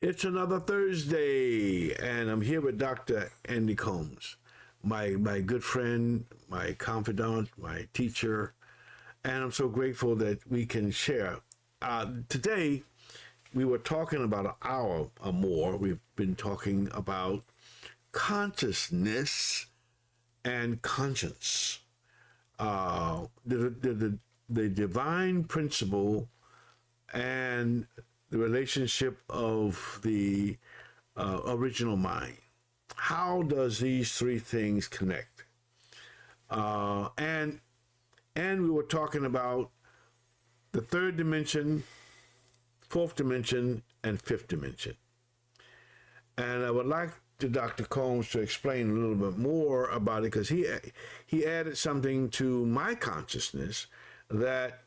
It's another Thursday, and I'm here with Dr. Andy Combs, my good friend, my confidant, my teacher, and I'm so grateful that we can share. Today, we were talking about an hour or more. We've been talking about consciousness and conscience, the divine principle and the relationship of the original mind. How does these three things connect? And we were talking about the third dimension, fourth dimension, and fifth dimension. And I would like to Dr. Combs to explain a little bit more about it, because he added something to my consciousness that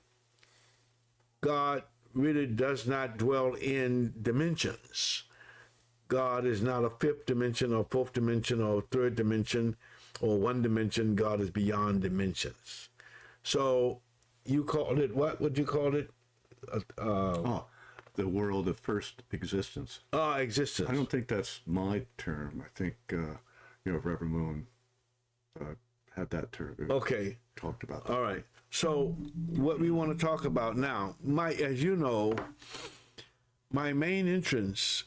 God really does not dwell in dimensions. God is not a fifth dimension or fourth dimension or third dimension or one dimension. God is beyond dimensions. So you called it, what would you call it? The world of first existence. Existence. I don't think that's my term. I think, Reverend Moon had that term. Okay. Talked about that. All right. So what we want to talk about now, as you know, my main interest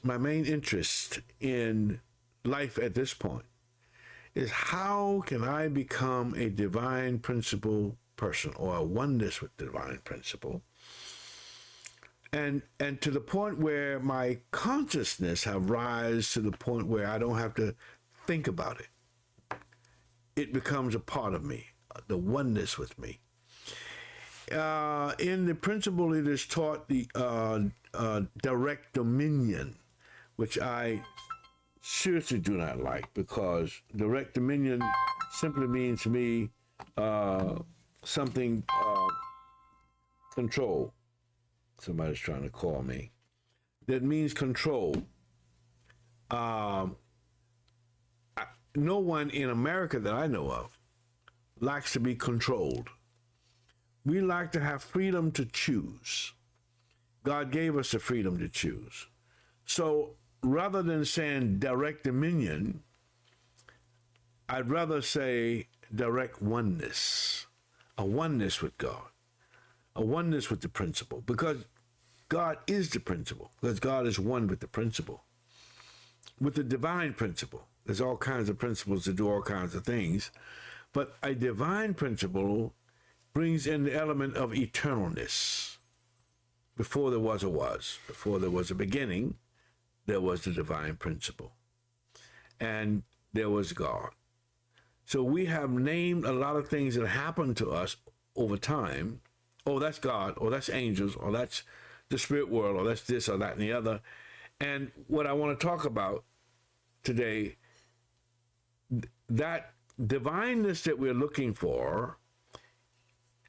in life at this point is how can I become a divine principle person, or a oneness with divine principle, and to the point where my consciousness have rise to the point where I don't have to think about it. It becomes a part of me, the oneness with me. In the principle, it is taught the direct dominion, which I seriously do not like, because direct dominion simply means to me something control. Somebody's trying to call me. That means control. No one in America that I know of likes to be controlled. We like to have freedom to choose. God gave us the freedom to choose. So rather than saying direct dominion, I'd rather say direct oneness, a oneness with God, a oneness with the principle, because God is the principle, because God is one with the principle, with the divine principle. There's all kinds of principles that do all kinds of things, but a divine principle brings in the element of eternalness. Before there was before there was a beginning, there was the divine principle, and there was God. So we have named a lot of things that happen to us over time. Oh, that's God, or that's angels, or that's the spirit world, or that's this or that and the other. And what I want to talk about today, that divineness that we're looking for,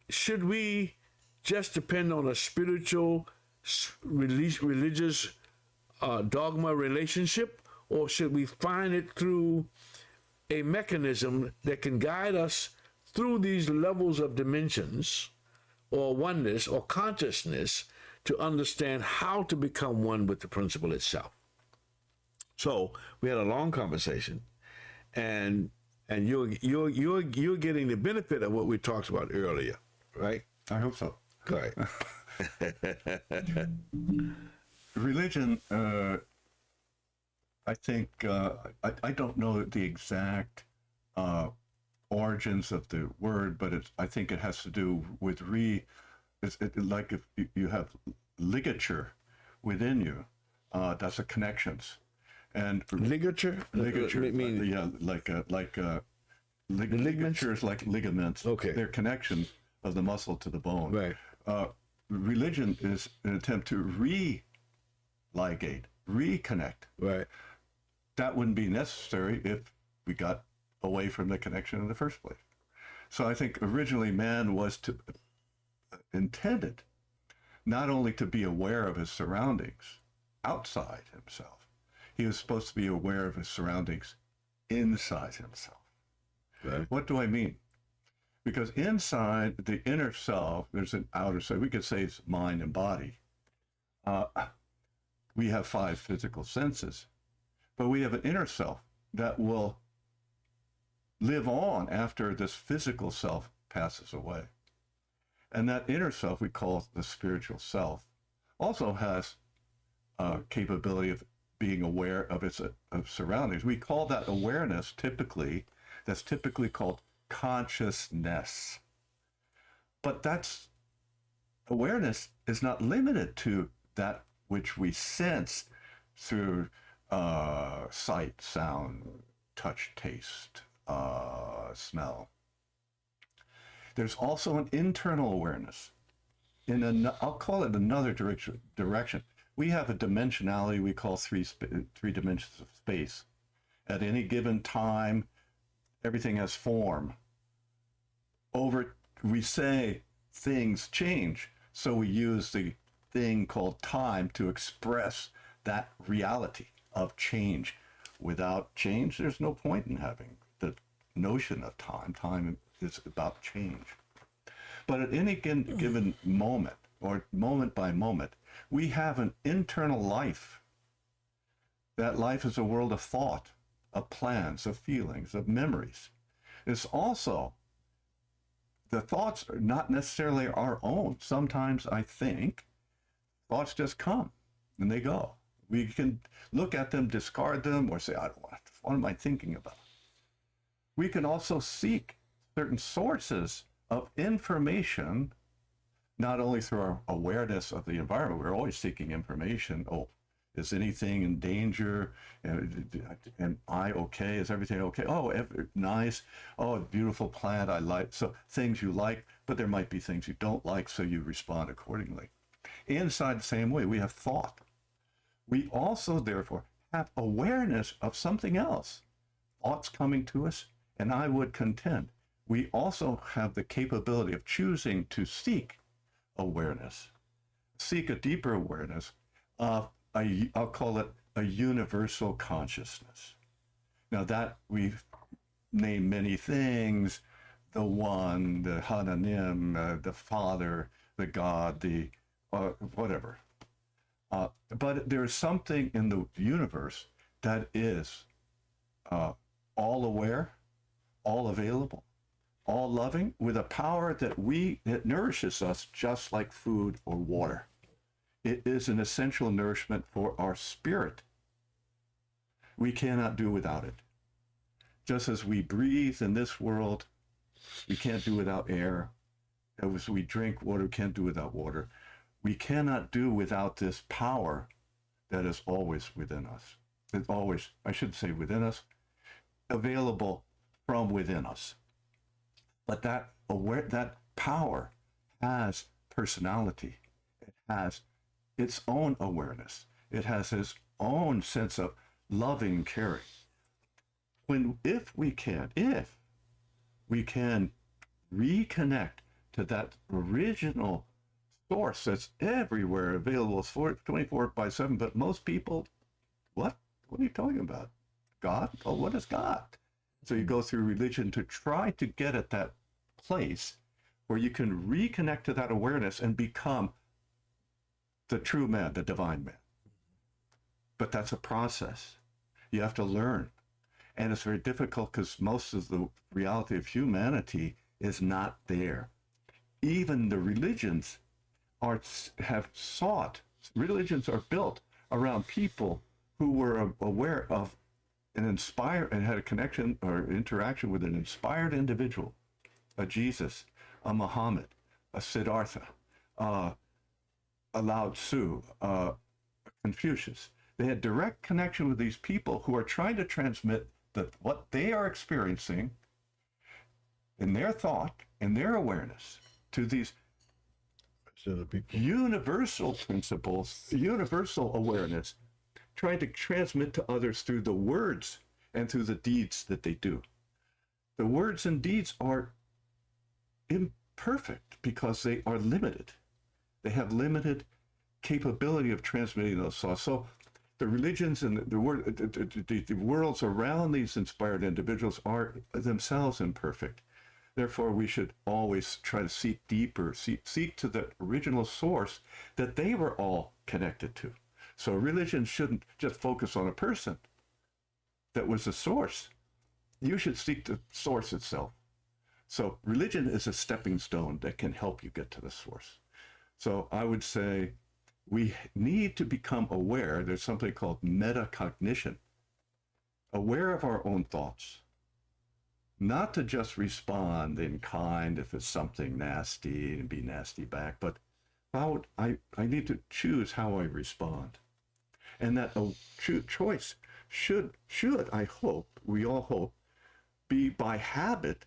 should we just depend on a spiritual, religious dogma relationship, or should we find it through a mechanism that can guide us through these levels of dimensions, or oneness, or consciousness, to understand how to become one with the principle itself? So we had a long conversation, and you're getting the benefit of what we talked about earlier, right? I hope so. Go ahead. Religion, I think, I don't know the exact origins of the word, but I think it has to do with like if you have ligature within you, that's a connections. And Ligature? Mean, ligatures, like ligaments. Okay. They're connections of the muscle to the bone. Right. Religion is an attempt to re-ligate, reconnect. Right. That wouldn't be necessary if we got away from the connection in the first place. So I think originally man was intended not only to be aware of his surroundings outside himself, he was supposed to be aware of his surroundings inside himself. Right. What do I mean? Because inside the inner self, there's an outer side. We could say it's mind and body. we have five physical senses, but we have an inner self that will live on after this physical self passes away. And that inner self we call the spiritual self also has a capability of being aware of its of surroundings. We call that awareness that's typically called consciousness. But that's awareness is not limited to that which we sense through sight, sound, touch, taste, smell. There's also an internal awareness. I'll call it another direction. We have a dimensionality we call three dimensions of space. At any given time, everything has form. We say things change, so we use the thing called time to express that reality of change. Without change, there's no point in having the notion of time. Time is about change. But at any given moment, or moment by moment, we have an internal life. That life is a world of thought, of plans, of feelings, of memories. It's also, the thoughts are not necessarily our own. Sometimes I think thoughts just come and they go. We can look at them, discard them, or say, I don't want to, what am I thinking about? We can also seek certain sources of information, not only through our awareness of the environment. We're always seeking information. Oh, is anything in danger? Am I okay? Is everything okay? Oh, nice. Oh, a beautiful plant I like. So things you like, but there might be things you don't like, so you respond accordingly. Inside the same way, we have thought. We also, therefore, have awareness of something else. Thoughts coming to us, and I would contend, we also have the capability of choosing to seek awareness, seek a deeper awareness of I'll call it a universal consciousness. Now that we've named many things, the One, the Hananim, the Father, the God, the whatever. But there's something in the universe that is all aware, all available, all loving, with a power that nourishes us just like food or water. It is an essential nourishment for our spirit. We cannot do without it. Just as we breathe in this world, we can't do without air. As we drink water, we can't do without water. We cannot do without this power that is always within us. It's always, I should say within us, available from within us. But that power has personality. It has its own awareness. It has its own sense of loving caring. If we can reconnect to that original source that's everywhere available 24/7, but most people, what are you talking about? God? Oh, what is God? So you go through religion to try to get at that place where you can reconnect to that awareness and become the true man, the divine man. But that's a process. You have to learn. And it's very difficult because most of the reality of humanity is not there. Even the religions religions are built around people who were aware of and had a connection or interaction with an inspired individual, a Jesus, a Muhammad, a Siddhartha, a Lao Tzu, Confucius. They had direct connection with these people who are trying to transmit what they are experiencing in their thought, in their awareness, to these universal principles, universal awareness, trying to transmit to others through the words and through the deeds that they do. The words and deeds are imperfect because they are limited. They have limited capability of transmitting those thoughts. So the religions and the worlds around these inspired individuals are themselves imperfect. Therefore, we should always try to seek deeper, seek to the original source that they were all connected to. So religion shouldn't just focus on a person that was the source. You should seek the source itself. So religion is a stepping stone that can help you get to the source. So I would say we need to become aware. There's something called metacognition, aware of our own thoughts, not to just respond in kind if it's something nasty and be nasty back, but how I need to choose how I respond. And that choice should, I hope, we all hope, be by habit,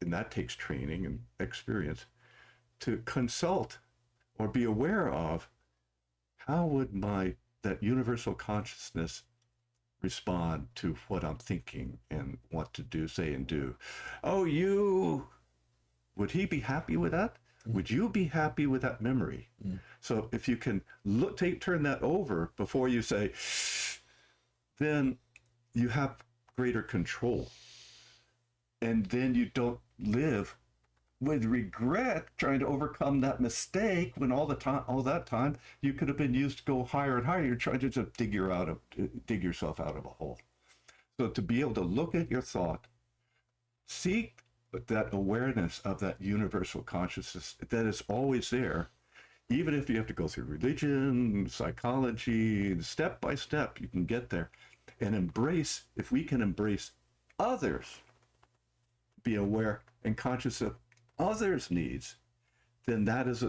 and that takes training and experience, to consult or be aware of how would that universal consciousness respond to what I'm thinking and what to do, say, and do. Oh, would he be happy with that? Would you be happy with that memory? So if you can turn that over before you say, then you have greater control. And then you don't live with regret trying to overcome that mistake when all that time you could have been used to go higher and higher. You're trying to just dig yourself out of a hole. So to be able to look at your thought, seek that awareness of that universal consciousness that is always there, even if you have to go through religion, psychology, step by step, you can get there. And if we can embrace others, be aware and conscious of others' needs, then that is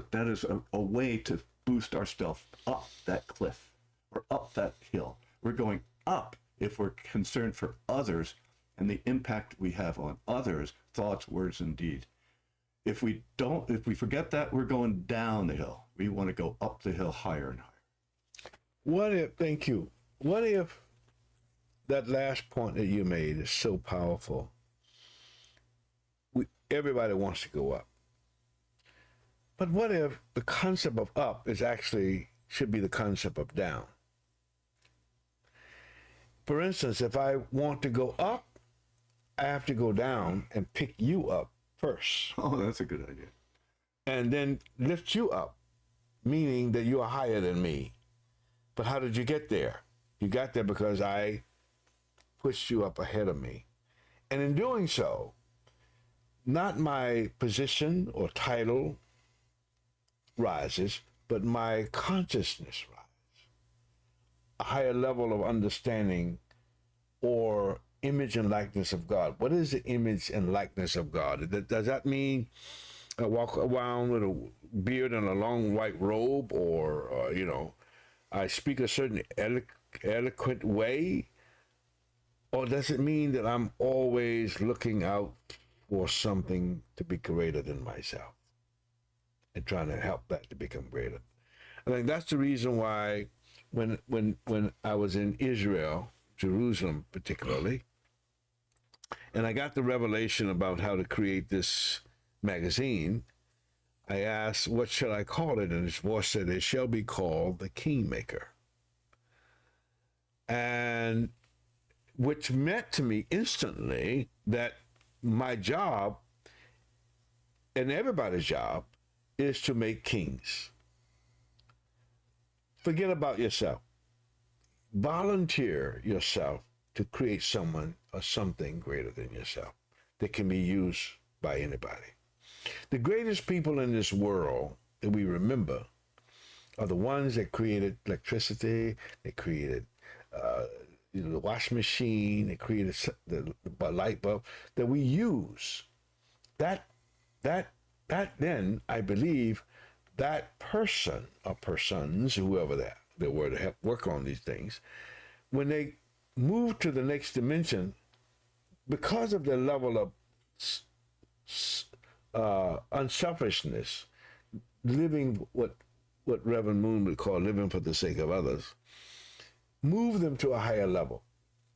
a way to boost ourselves up that cliff or up that hill. We're going up if we're concerned for others and the impact we have on others, thoughts, words, and deeds. If we forget that, we're going down the hill. We want to go up the hill higher and higher. Thank you. What if that last point that you made is so powerful? Everybody wants to go up. But what if the concept of up should be the concept of down? For instance, if I want to go up, I have to go down and pick you up first. Oh, that's a good idea. And then lift you up, meaning that you are higher than me. But how did you get there? You got there because I pushed you up ahead of me. And in doing so, not my position or title rises, but my consciousness rises. A higher level of understanding or image and likeness of God. What is the image and likeness of God? Does that mean I walk around with a beard and a long white robe, or I speak a certain eloquent way? Or does it mean that I'm always looking out for something to be greater than myself and trying to help that to become greater? I think that's the reason why when I was in Israel, Jerusalem particularly, and I got the revelation about how to create this magazine, I asked, what shall I call it? And his voice said, it shall be called The Kingmaker. And which meant to me instantly that my job and everybody's job is to make kings. Forget about yourself. Volunteer yourself to create someone or something greater than yourself that can be used by anybody. The greatest people in this world that we remember are the ones that created electricity, they created the wash machine, they created the light bulb that we use. That then, I believe, that person or persons, whoever they were to help work on these things, when they move to the next dimension, because of their level of unselfishness, living what Reverend Moon would call living for the sake of others, move them to a higher level.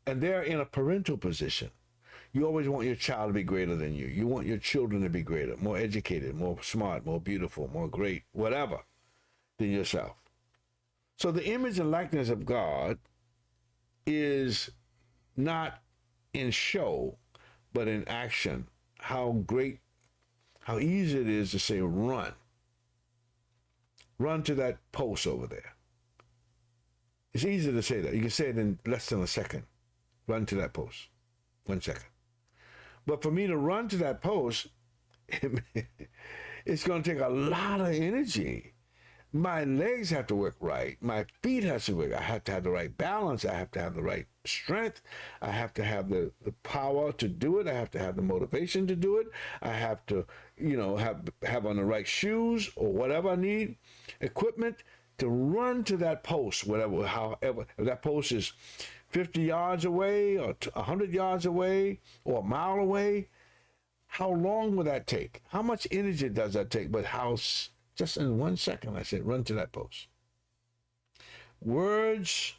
And they're in a parental position. You always want your child to be greater than you. You want your children to be greater, more educated, more smart, more beautiful, more great, whatever, than yourself. So the image and likeness of God is not in show, but in action. How easy it is to say, run. Run to that post over there. It's easy to say that. You can say it in less than a second. Run to that post. 1 second. But for me to run to that post, it's going to take a lot of energy. My legs have to work right. My feet have to work. I have to have the right balance. I have to have the right strength. I have to have the power to do it. I have to have the motivation to do it. I have to, have on the right shoes or whatever I need, equipment to run to that post, however, if that post is 50 yards away or 100 yards away or a mile away, how long will that take? How much energy does that take? But just in 1 second, I said, run to that post. Words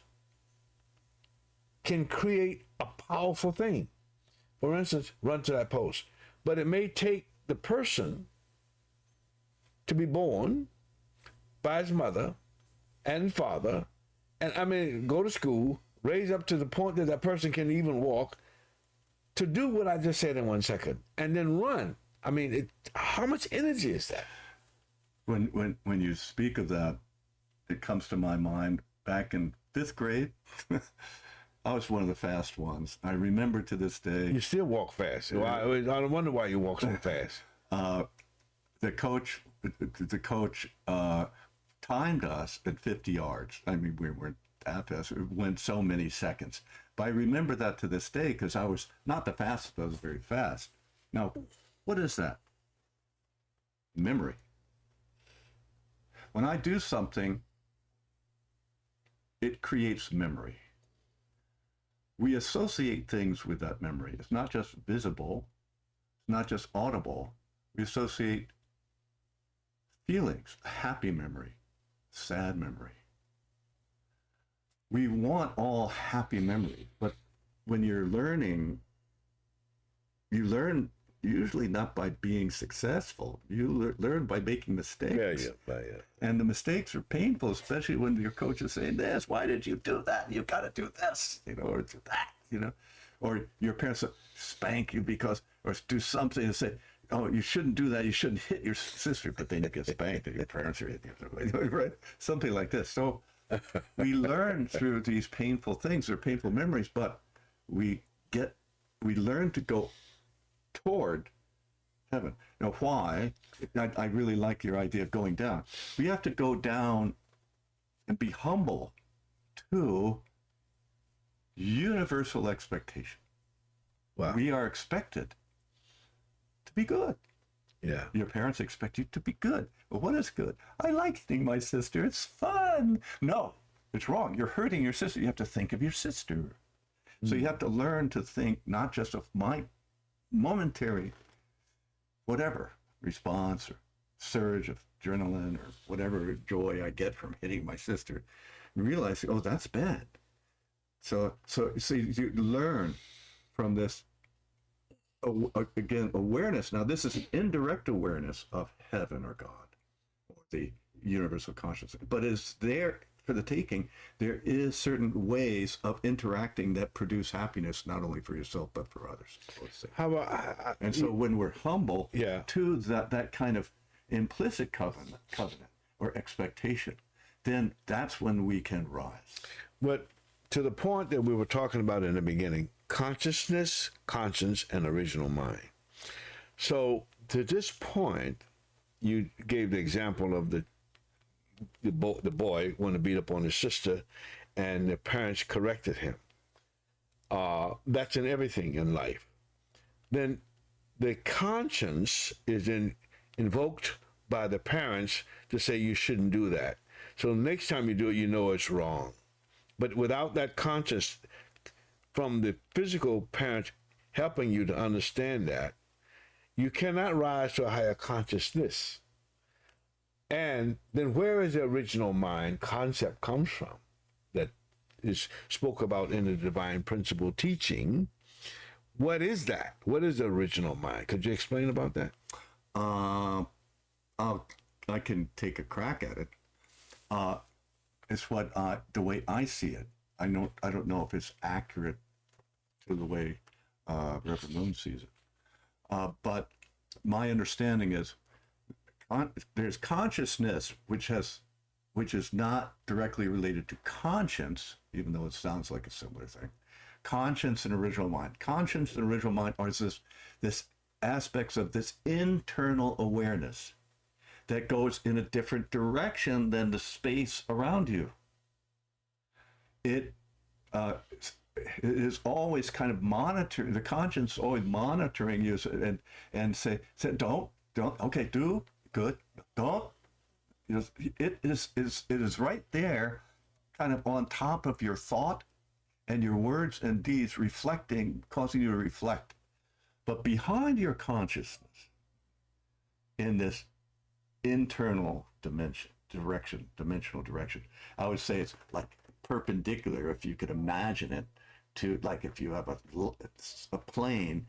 can create a powerful thing. For instance, run to that post. But it may take the person to be born by his mother and father, and go to school, raise up to the point that that person can even walk, to do what I just said in 1 second, and then run. How much energy is that? When you speak of that, it comes to my mind back in 5th grade. I was one of the fast ones. I remember to this day. You still walk fast. I don't wonder why you walk so fast. The coach timed us at 50 yards. We weren't that fast. It went so many seconds. But I remember that to this day because I was not the fastest, but I was very fast. Now, what is that? Memory. When I do something, it creates memory. We associate things with that memory. It's not just visible. It's not just audible. We associate feelings, a happy memory, sad memory. We want all happy memory, but when you're learning, you learn usually not by being successful. You learn by making mistakes. Yeah. And the mistakes are painful, especially when your coach is saying this, why did you do that? You got to do this, or do that, or your parents spank you or do something and say, oh, you shouldn't do that. You shouldn't hit your sister, but then you get spanked and your parents are hitting you, right? Something like this. So we learn through these painful things. They're painful memories, but we learn to go toward heaven. Now, why? I really like your idea of going down. We have to go down and be humble to universal expectation. Wow. We are expected to be good. Yeah. Your parents expect you to be good. But what is good? I like hitting my sister. It's fun. No, it's wrong. You're hurting your sister. You have to think of your sister. So you have to learn to think not just of my momentary whatever response or surge of adrenaline or whatever joy I get from hitting my sister, realizing, oh, that's bad. So you learn from this, again, awareness. Now, this is an indirect awareness of heaven or God or the universal consciousness, but it's there for the taking. There is certain ways of interacting that produce happiness, not only for yourself, but for others. How about, and so when we're humble Yeah. to that kind of implicit covenant or expectation, then that's when we can rise. but to the point that we were talking about in the beginning, consciousness, conscience, and original mind. So to this point, you gave the example of the boy wanted to beat up on his sister, and the parents corrected him. That's in everything in life. Then the conscience is invoked by the parents to say you shouldn't do that. So next time you do it, you know it's wrong. But without that conscience from the physical parent helping you to understand that, you cannot rise to a higher consciousness. And then where is the original mind concept comes from that is spoke about in the divine principle teaching? What is that? What is the original mind? Could you explain about that? I can take a crack at it. It's what the way I see it. I don't know if it's accurate to the way Reverend Moon sees it. But my understanding is there's consciousness which has which is not directly related to conscience, even though it sounds like a similar thing. Conscience and original mind. Conscience and original mind are this aspects of this internal awareness that goes in a different direction than the space around you. It is always kind of monitoring, the conscience always monitoring you and say don't, okay, do, good, don't. You know, it is right there, kind of on top of your thought and your words and deeds, reflecting, causing you to reflect. But behind your consciousness, in this internal dimensional direction, I would say it's like perpendicular, if you could imagine it, to like if you have a plane,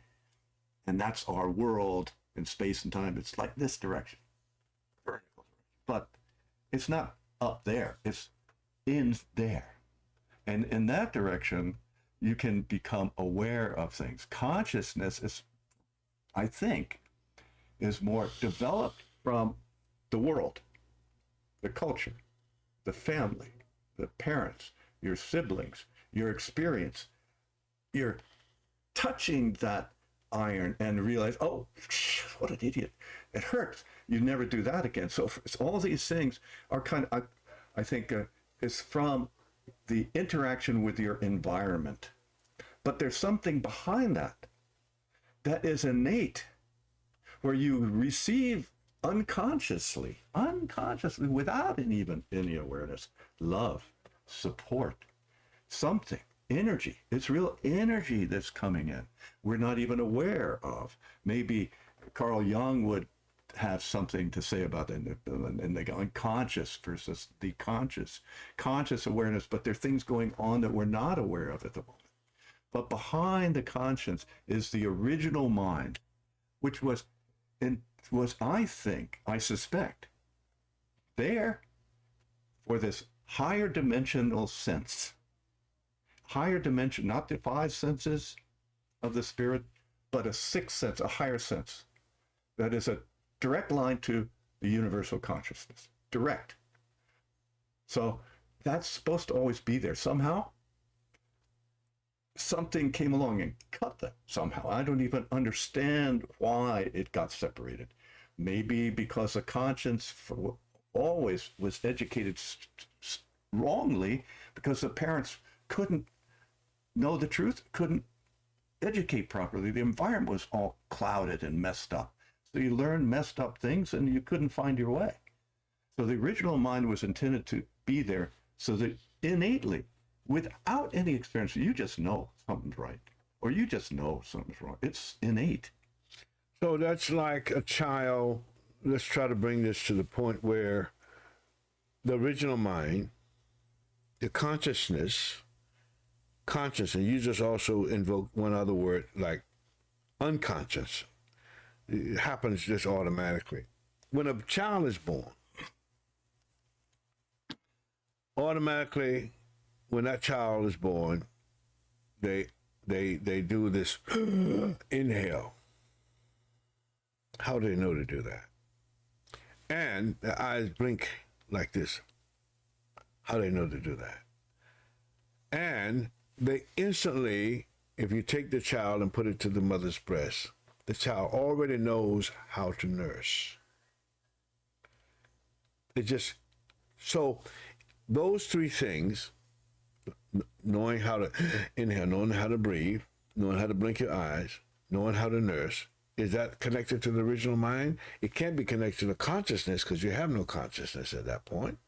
and that's our world in space and time, it's like this direction, vertical. But it's not up there, it's in there. And in that direction, you can become aware of things. Consciousness is, I think, is more developed from the world, the culture, the family, the parents, your siblings, your experience. You're touching that iron and realize, oh, what an idiot. It hurts. You never do that again. So it's all these things are kind of, I think, is from the interaction with your environment. But there's something behind that that is innate, where you receive unconsciously, without even any awareness, love, support, something, energy. It's real energy that's coming in. We're not even aware of. Maybe Carl Jung would have something to say about it in the unconscious versus the conscious awareness, but there are things going on that we're not aware of at the moment. But behind the conscience is the original mind, which was, I think, I suspect, there for this higher dimensional sense. Higher dimension, not the five senses of the spirit, but a sixth sense, a higher sense. That is a direct line to the universal consciousness. Direct. So that's supposed to always be there. Somehow, something came along and cut that somehow. I don't even understand why it got separated. Maybe because the conscience always was educated wrongly, because the parents couldn't know the truth, couldn't educate properly. The environment was all clouded and messed up. So you learned messed up things and you couldn't find your way. So the original mind was intended to be there so that innately, without any experience, you just know something's right, or you just know something's wrong. It's innate. So that's like a child. Let's try to bring this to the point where the original mind, the consciousness, and you just also invoke one other word, like unconscious. It happens just automatically. When a child is born, automatically, when that child is born, they do this inhale. How do they know to do that? And their eyes blink like this. How do they know to do that? And they instantly, if you take the child and put it to the mother's breast, the child already knows how to nurse. It just, so those three things, knowing how to inhale, knowing how to breathe, knowing how to blink your eyes, knowing how to nurse, is that connected to the original mind? It can't be connected to the consciousness, because you have no consciousness at that point.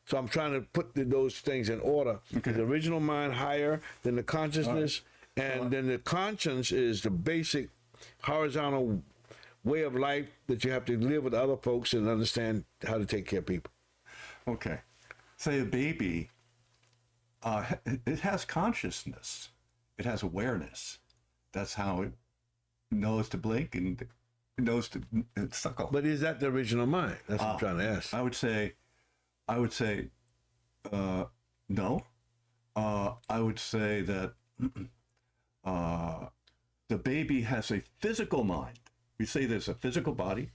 So I'm trying to put those things in order. Okay. The original mind higher than the consciousness, and then the conscience is the basic horizontal way of life that you have to live with other folks and understand how to take care of people. Okay. Say a baby, it has consciousness. It has awareness. That's how it knows to blink and knows to suckle. But is that the original mind? That's what I'm trying to ask. I would say no. I would say that the baby has a physical mind. We say there's a physical body.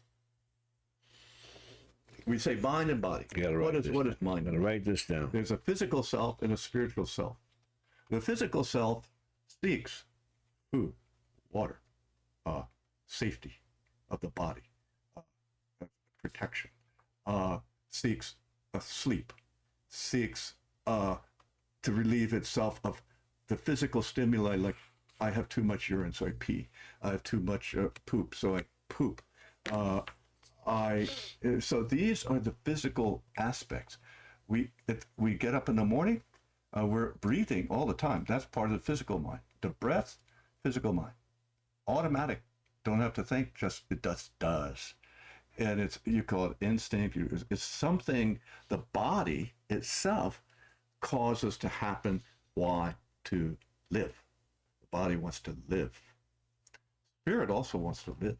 we say mind and body. You gotta write What is this what down. is mind? I'm gonna write this down. There's a physical self and a spiritual self. The physical self seeks food, water, safety of the body, protection, seeks sleep, seeks to relieve itself of the physical stimuli, like I have too much urine, so I pee. I have too much poop, so I poop. So these are the physical aspects. We get up in the morning, we're breathing all the time. That's part of the physical mind. The breath, physical mind, automatic. Don't have to think. Just it does. And it's, you call it instinct. It's something the body itself causes to happen. Why? To live. The body wants to live. Spirit also wants to live.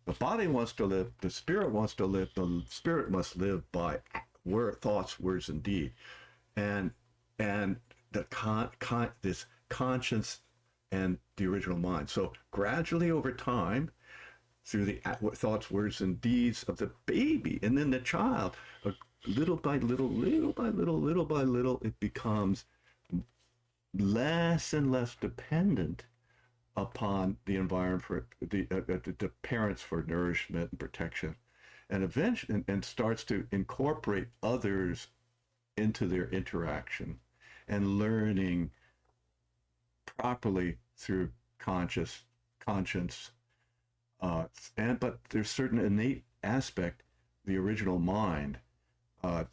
The body wants to live. The spirit wants to live. The spirit must live by thoughts, words, and deed, and the this conscience and the original mind. So gradually over time, through the thoughts, words, and deeds of the baby, and then the child, little by little, little by little, it becomes less and less dependent upon the environment for the parents for nourishment and protection, and eventually and starts to incorporate others into their interaction and learning properly through conscience, but there's certain innate aspect, the original mind,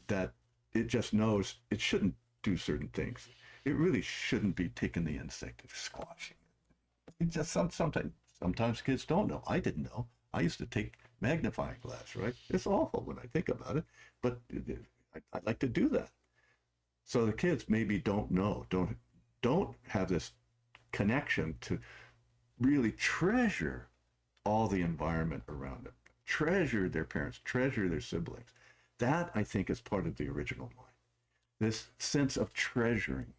that it just knows it shouldn't do certain things. It really shouldn't be taking the insect and squashing it. It just sometimes kids don't know. I didn't know. I used to take magnifying glass, right? It's awful when I think about it, but I like to do that. So the kids maybe don't know, don't have this connection to really treasure all the environment around them, treasure their parents, treasure their siblings. That, I think, is part of the original mind. This sense of treasuring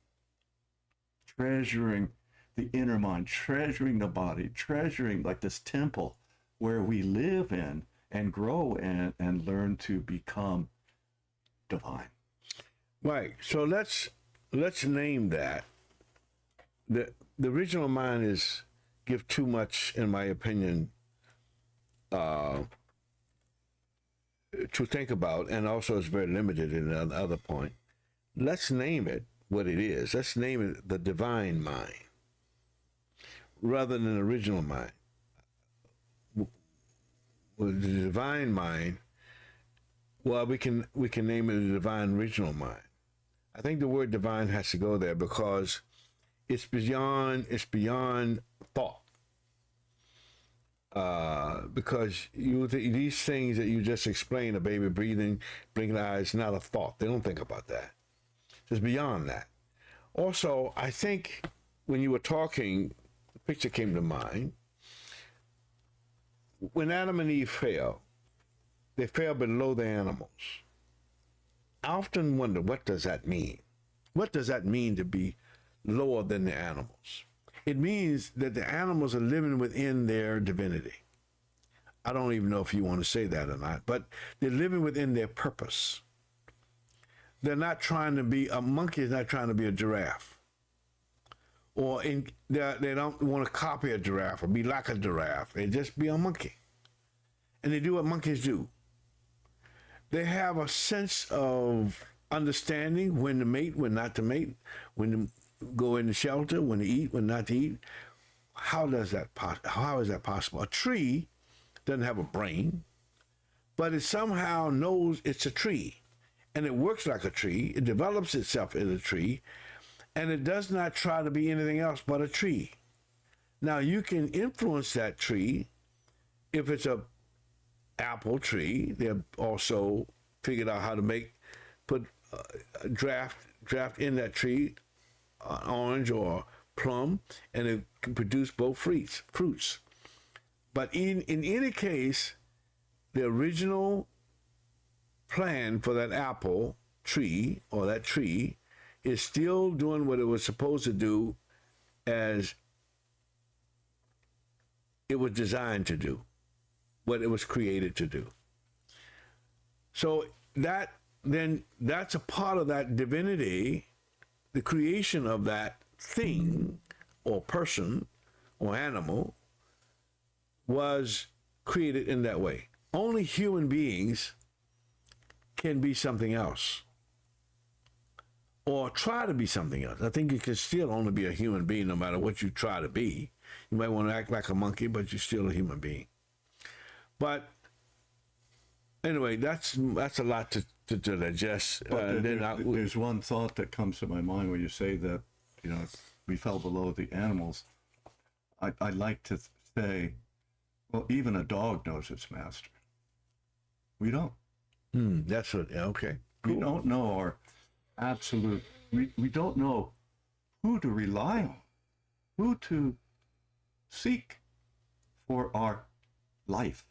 the inner mind, treasuring the body, treasuring like this temple where we live in and grow in and learn to become divine. Right. So let's name that. The original mind is give too much, in my opinion, to think about, and also it's very limited in the other point. Let's name it what it is. Let's name it the divine mind rather than the original mind. With the divine mind, well, we can name it the divine original mind. I think the word divine has to go there because it's beyond thought. Because these things that you just explained, a baby breathing, blinking eyes, not a thought. They don't think about that. It's beyond that. Also, I think when you were talking, the picture came to mind. When Adam and Eve fell, they fell below the animals. I often wonder, what does that mean? What does that mean to be lower than the animals? It means that the animals are living within their divinity. I don't even know if you want to say that or not, but they're living within their purpose. They're not trying to be, a monkey is not trying to be a giraffe. Or they don't want to copy a giraffe or be like a giraffe. They just be a monkey. And they do what monkeys do. They have a sense of understanding when to mate, when not to mate, when to go in the shelter, when to eat, when not to eat. How is that possible? A tree doesn't have a brain, but it somehow knows it's a tree, and it works like a tree. It develops itself as a tree, and it does not try to be anything else but a tree. Now, you can influence that tree. If it's a apple tree, they've also figured out how to put draft in that tree, orange or plum, and it can produce both fruits. But in any case, the original plan for that apple tree or that tree is still doing what it was supposed to do as it was designed to do, what it was created to do. So that's a part of that divinity, the creation of that thing or person or animal was created in that way. Only human beings can be something else or try to be something else. I think you can still only be a human being no matter what you try to be. You might want to act like a monkey, but you're still a human being. But anyway, that's a lot to digest. There's one thought that comes to my mind when you say that, we fell below the animals. I like to say, well, even a dog knows its master. We don't. That's what, okay. Cool. We don't know our absolute, we don't know who to rely on, who to seek for our life.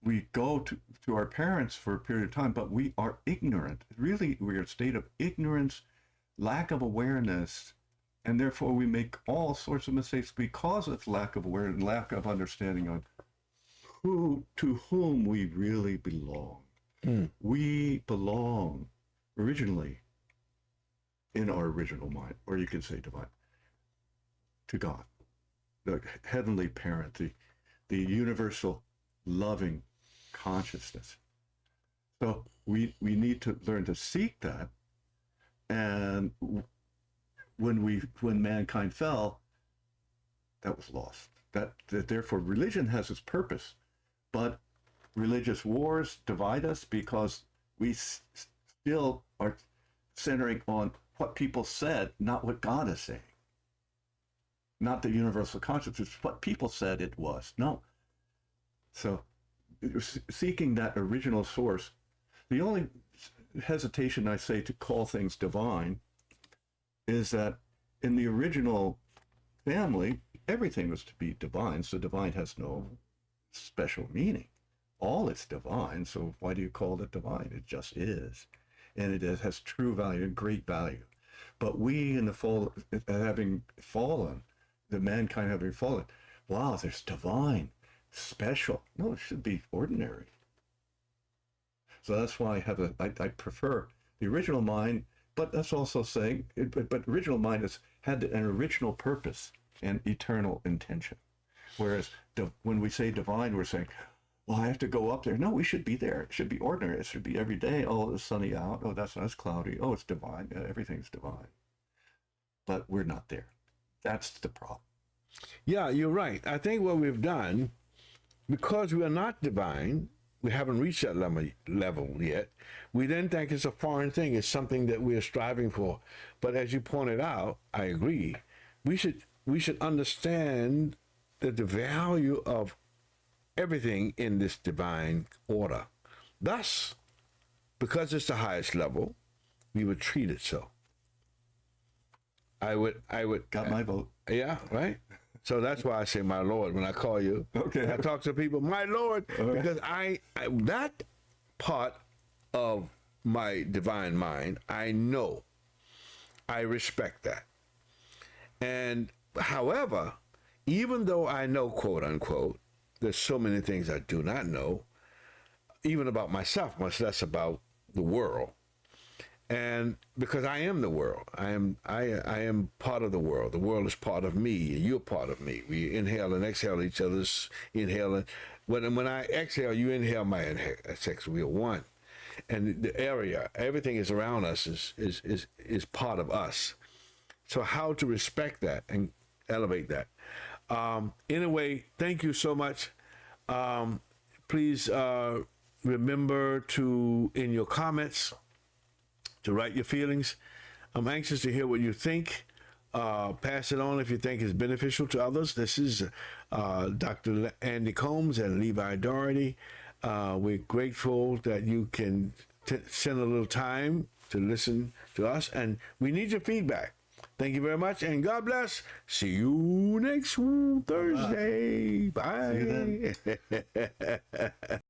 We go to our parents for a period of time, but we are ignorant. Really, we're in a state of ignorance, lack of awareness, and therefore we make all sorts of mistakes because of lack of awareness, lack of understanding of to whom we really belong. We belong originally in our original mind, or you can say divine, to God, the heavenly parent, the universal loving consciousness. So we need to learn to seek that. And when mankind fell, that was lost. That therefore religion has its purpose, but religious wars divide us because we still are centering on what people said, not what God is saying. Not the universal consciousness, what people said it was. No. So seeking that original source, the only hesitation I say to call things divine is that in the original family, everything was to be divine, so divine has no special meaning. All is divine, so why do you call it divine? It just is. And it has true value and great value. But we in the fall, having fallen, the mankind having fallen, wow, there's divine, special. No, it should be ordinary. So that's why I prefer the original mind, but that's also saying, but original mind has had an original purpose and eternal intention. Whereas when we say divine, we're saying, well, I have to go up there. No, we should be there. It should be ordinary. It should be every day. Oh, it's sunny out. Oh, that's cloudy. Oh, it's divine. Everything's divine. But we're not there. That's the problem. Yeah, you're right. I think what we've done, because we are not divine, we haven't reached that level yet, we then think it's a foreign thing. It's something that we are striving for. But as you pointed out, I agree, we should understand that the value of everything in this divine order. Thus, because it's the highest level, we would treat it so. I would Got my vote. Yeah, right? So that's why I say my Lord when I call you. Okay. I talk to people, my Lord, because I that part of my divine mind, I know. I respect that. And however, even though I know, quote unquote, there's so many things I do not know, even about myself, much less about the world. And because I am the world, I am part of the world. The world is part of me, and you're part of me. We inhale and exhale each other's inhaling. When I exhale, you inhale my inhale. We are one. And the area, everything is around us is part of us. So how to respect that and elevate that. Anyway, thank you so much. Please remember to, in your comments, to write your feelings. I'm anxious to hear what you think. Pass it on if you think it's beneficial to others. This is Dr. Andy Combs and Levi Doherty. We're grateful that you can send a little time to listen to us, and we need your feedback. Thank you very much, and God bless. See you next Thursday. Bye. See you then.